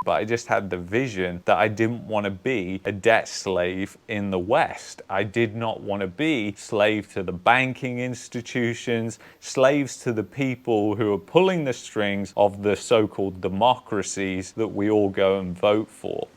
but I just had the vision that I didn't want to be a debt slave in the West. I did not want to be slave to the banking institutions, slaves to the people who are pulling the strings of the so-called democracies that we all go and vote for.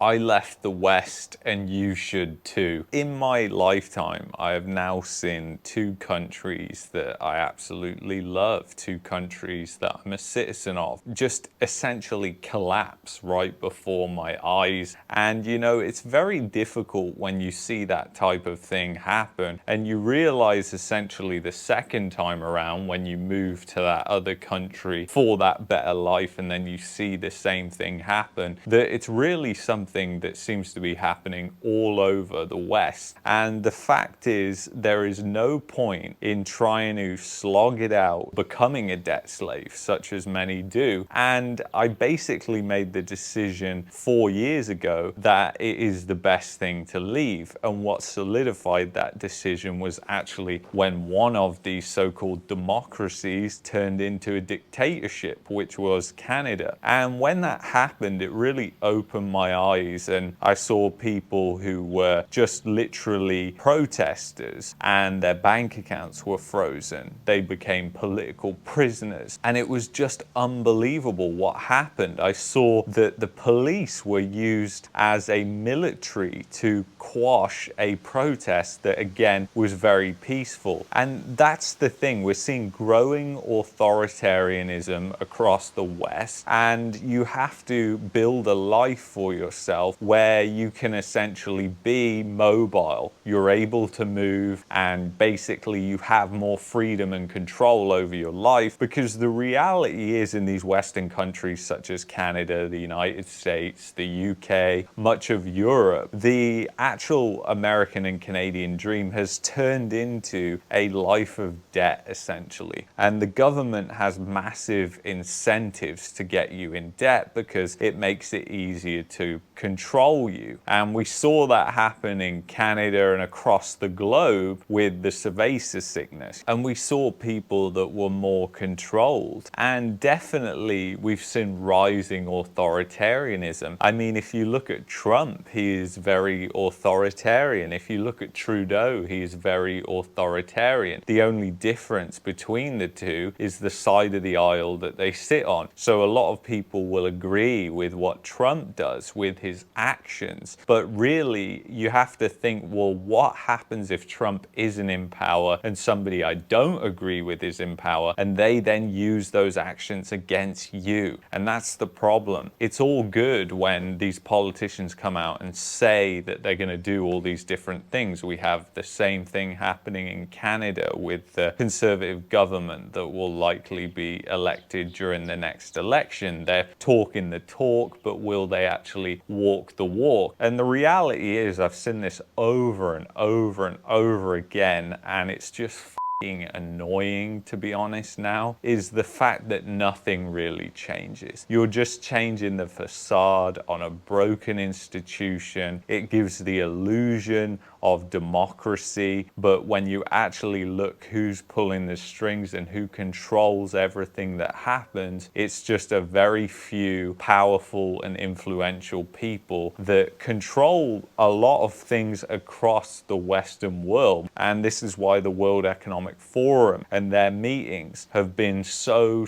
I left the West, and you should too. In my lifetime, I have now seen two countries that I absolutely love, two countries that I'm a citizen of, just essentially collapse right before my eyes. And you know, it's very difficult when you see that type of thing happen, and you realize essentially the second time around when you move to that other country for that better life, and then you see the same thing happen, that it's really something that seems to be happening all over the West. And the fact is, there is no point in trying to slog it out, becoming a debt slave, such as many do. And I basically made the decision 4 years ago that it is the best thing to leave. And what solidified that decision was actually when one of these so-called democracies turned into a dictatorship, which was Canada. And when that happened, it really opened my eyes, and I saw people who were just literally protesters and their bank accounts were frozen. They became political prisoners, and it was just unbelievable what happened. I saw that the police were used as a military to quash a protest that again was very peaceful. And that's the thing, we're seeing growing authoritarianism across the West, and you have to build a life for yourself where you can essentially be mobile. You're able to move, and basically you have more freedom and control over your life, because the reality is in these Western countries such as Canada, the United States, the UK, much of Europe, the actual American and Canadian dream has turned into a life of debt essentially. And the government has massive incentives to get you in debt because it makes it easier to control you. And we saw that happen in Canada and across the globe with the cerveza sickness. And we saw people that were more controlled. And definitely we've seen rising authoritarianism. I mean, if you look at Trump, he is very authoritarian. If you look at Trudeau, he is very authoritarian. The only difference between the two is the side of the aisle that they sit on. So a lot of people will agree with what Trump does with his actions, but really you have to think, well, what happens if Trump isn't in power and somebody I don't agree with is in power, and they then use those actions against you? And that's the problem. It's all good when these politicians come out and say that they're going to do all these different things. We have the same thing happening in Canada with the Conservative government that will likely be elected during the next election. They're talking the talk, but will they actually walk the walk? And the reality is, I've seen this over and over and over again, and it's just annoying, to be honest now, is the fact that nothing really changes. You're just changing the facade on a broken institution. It gives the illusion of democracy, but when you actually look who's pulling the strings and who controls everything that happens, it's just a very few powerful and influential people that control a lot of things across the Western world. And this is why the World Economic Forum and their meetings have been so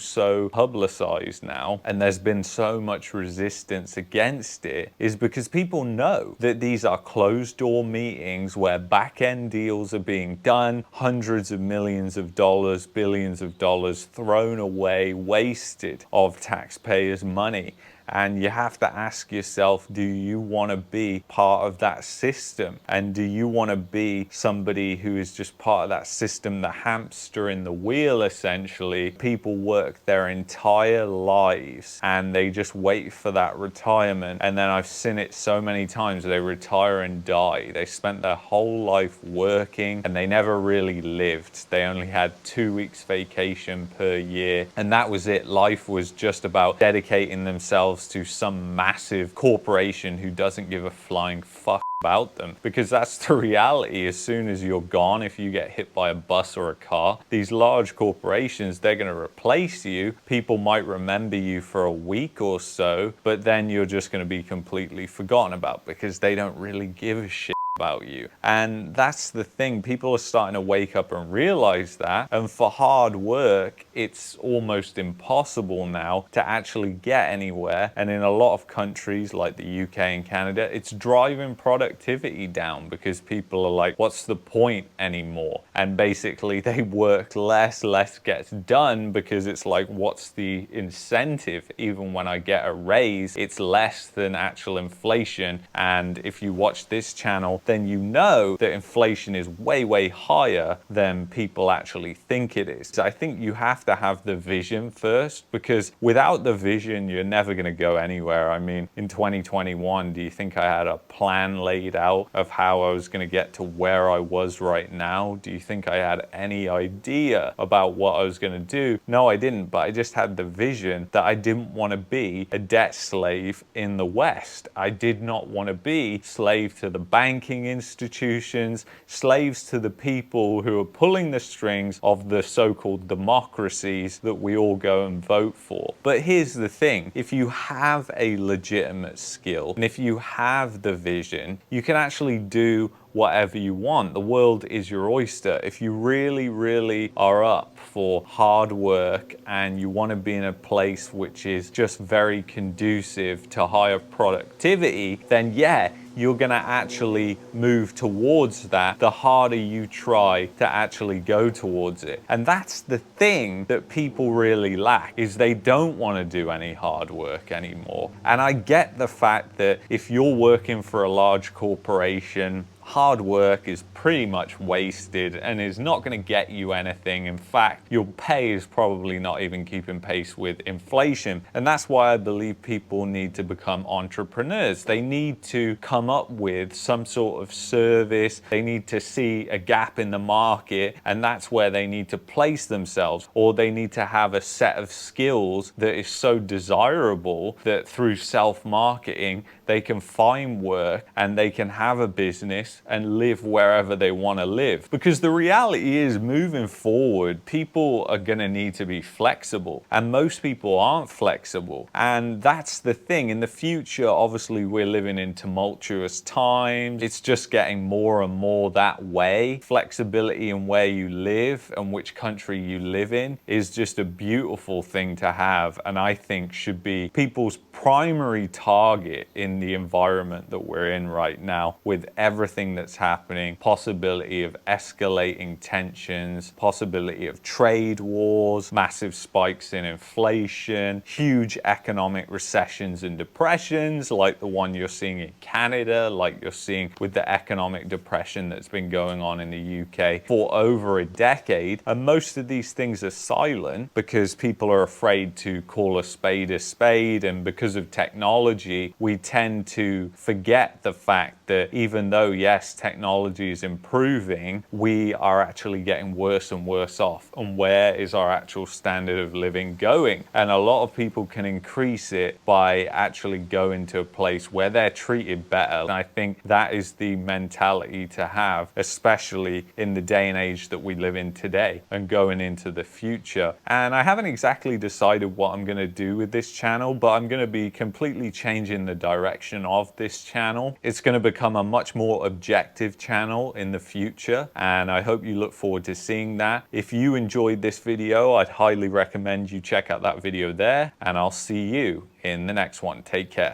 publicized now, and there's been so much resistance against it, is because people know that these are closed door meetings where back-end deals are being done, hundreds of millions of dollars, billions of dollars thrown away, wasted of taxpayers' money. And you have to ask yourself, do you want to be part of that system? And do you want to be somebody who is just part of that system, the hamster in the wheel, essentially? People work their entire lives and they just wait for that retirement. And then I've seen it so many times, they retire and die. They spent their whole life working and they never really lived. They only had 2 weeks vacation per year. And that was it. Life was just about dedicating themselves to some massive corporation who doesn't give a flying fuck about them, because that's the reality. As soon as you're gone, if you get hit by a bus or a car, these large corporations, they're going to replace you. People might remember you for a week or so, but then you're just going to be completely forgotten about because they don't really give a shit about you. And that's the thing. People are starting to wake up and realize that. And for hard work, it's almost impossible now to actually get anywhere. And in a lot of countries like the UK and Canada, it's driving productivity down because people are like, what's the point anymore? And basically they work less gets done because it's like, what's the incentive? Even when I get a raise, it's less than actual inflation. And if you watch this channel, then you know that inflation is way higher than people actually think it is. So I think you have to have the vision first, because without the vision, you're never going to go anywhere. I mean, in 2021, do you think I had a plan laid out of how I was going to get to where I was right now? Do you think I had any idea about what I was going to do? No, I didn't, but I just had the vision that I didn't want to be a debt slave in the West. I did not want to be slave to the banking institutions, slaves to the people who are pulling the strings of the so-called democracies that we all go and vote for. But here's the thing, if you have a legitimate skill and if you have the vision, you can actually do whatever you want. The world is your oyster. If you really are up for hard work and you want to be in a place which is just very conducive to higher productivity, then yeah, you're going to actually move towards that the harder you try to actually go towards it. And that's the thing that people really lack, is they don't want to do any hard work anymore. And I get the fact that if you're working for a large corporation, hard work is pretty much wasted and is not going to get you anything. In fact, your pay is probably not even keeping pace with inflation. And that's why I believe people need to become entrepreneurs. They need to come up with some sort of service. They need to see a gap in the market, and that's where they need to place themselves. Or they need to have a set of skills that is so desirable that through self-marketing, they can find work and they can have a business and live wherever they want to live. Because the reality is, moving forward, people are going to need to be flexible, and most people aren't flexible. And that's the thing. In the future, obviously, we're living in tumultuous times. It's just getting more and more that way. Flexibility in where you live and which country you live in is just a beautiful thing to have, and I think should be people's primary target in the environment that we're in right now, with everything that's happening, possibility of escalating tensions, possibility of trade wars, massive spikes in inflation, huge economic recessions and depressions like the one you're seeing in Canada, like you're seeing with the economic depression that's been going on in the UK for over a decade. And most of these things are silent because people are afraid to call a spade, and because of technology, we tend to forget the fact that even though, yes, technology is improving, we are actually getting worse and worse off. And where is our actual standard of living going? And a lot of people can increase it by actually going to a place where they're treated better. And I think that is the mentality to have, especially in the day and age that we live in today and going into the future. And I haven't exactly decided what I'm going to do with this channel, but I'm going to be completely changing the direction of this channel. It's going to become a much more objective channel in the future, and I hope you look forward to seeing that. If you enjoyed this video, I'd highly recommend you check out that video there, and I'll see you in the next one. Take care.